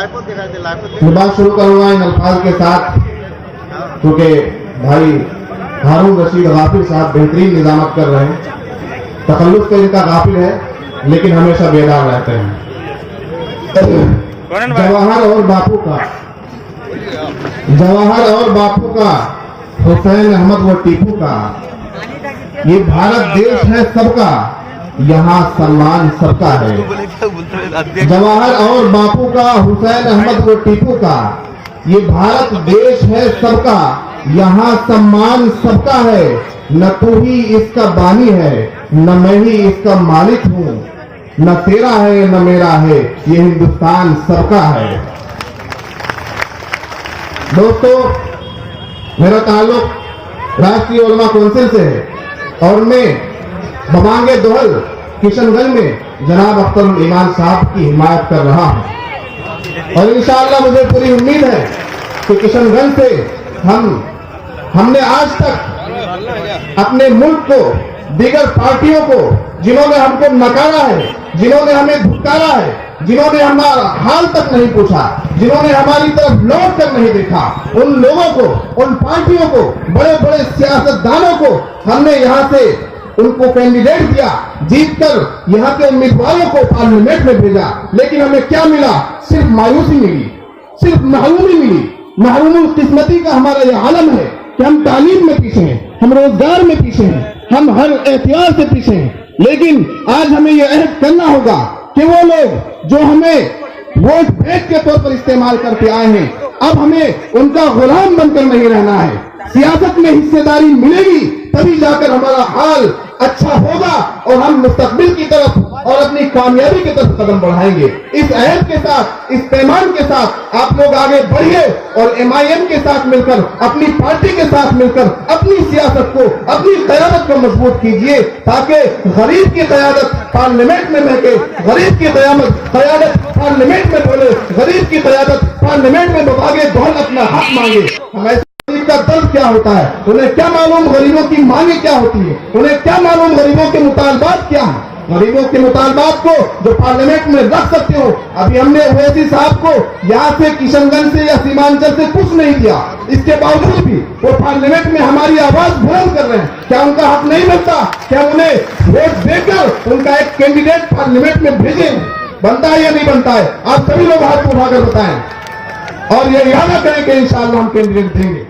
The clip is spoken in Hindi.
मैं बात शुरू करूंगा इन अल्फाज के साथ, क्योंकि भाई हारून रशीद गाफिल साहब बेहतरीन निजामत कर रहे हैं। तकल्लुफ तो इनका गाफिल है, लेकिन हमेशा बेदार रहते हैं। जवाहर और बापू का, हुसैन अहमद व टीपू का, ये भारत देश है सबका, यहाँ सम्मान सबका है। जवाहर और बापू का, हुसैन अहमद व टीपू का, ये भारत देश है सबका, यहाँ सम्मान सबका है। न तू ही इसका बानी है, न मैं ही इसका मालिक हूँ, न तेरा है न मेरा है, ये हिंदुस्तान सबका है। दोस्तों, मेरा ताल्लुक राष्ट्रीय उलमा काउंसिल से है और मैं बबांगे दोहल किशनगंज में जनाब अख्तर ईमान साहब की हिमायत कर रहा हूं और इंशाअल्लाह मुझे पूरी उम्मीद है कि किशनगंज से हमने आज तक अपने मुल्क को, दीगर पार्टियों को, जिन्होंने हमको नकारा है, जिन्होंने हमें धुतकारा है, जिन्होंने हमारा हाल तक नहीं पूछा, जिन्होंने हमारी तरफ लौट कर नहीं देखा, उन लोगों को, उन पार्टियों को, बड़े बड़े सियासतदानों को हमने यहाँ से उनको कैंडिडेट दिया, जीतकर यहाँ के उम्मीदवारों को पार्लियामेंट में भेजा, लेकिन हमें क्या मिला? सिर्फ मायूसी मिली, सिर्फ महरूमी मिली। महरूमुल किस्मती का हमारा यह आलम है कि हम तालीम में पीछे हैं, हम रोजगार में पीछे हैं, हम हर एहतियात से पीछे हैं। लेकिन आज हमें यह अहद करना होगा कि वो लोग जो हमें वोट बैंक के तौर पर इस्तेमाल करके आए हैं, अब हमें उनका गुलाम बनकर नहीं रहना है। सियासत में हिस्सेदारी मिलेगी तभी जाकर हमारा हाल अच्छा होगा और हम मुस्तकबिल की तरफ और अपनी कामयाबी की तरफ कदम बढ़ाएंगे। इस अहद के साथ, इस पैमान के साथ आप लोग आगे बढ़िए और MIM के साथ मिलकर, अपनी पार्टी के साथ मिलकर अपनी सियासत को, अपनी क़यादत को मजबूत कीजिए, ताकि गरीब की क़यादत पार्लियामेंट में महके, गरीब की क़यादत पार्लियामेंट में बोले, गरीब की क़यादत पार्लियामेंट में बबागे दोहल अपना हक मांगे। हमारे का दर्द क्या होता है, उन्हें क्या मालूम गरीबों की मांगे क्या होती है, उन्हें क्या मालूम गरीबों के मुतालबात क्या है। गरीबों के मुतालबात को जो पार्लियामेंट में रख सकते हो, अभी हमने ओवैसी साहब को यहाँ से, किशनगंज से या सीमांचल से कुछ नहीं दिया, इसके बावजूद भी वो पार्लियामेंट में हमारी आवाज बुलंद कर रहे हैं। क्या उनका हक नहीं बनता? क्या उन्हें वोट देकर उनका एक कैंडिडेट पार्लियामेंट में भेजें? बनता है या नहीं बनता है? आप सभी लोग हाथ उठाकर बताएं और ये याद करें कि इंशाअल्लाह हम कैंडिडेट देंगे।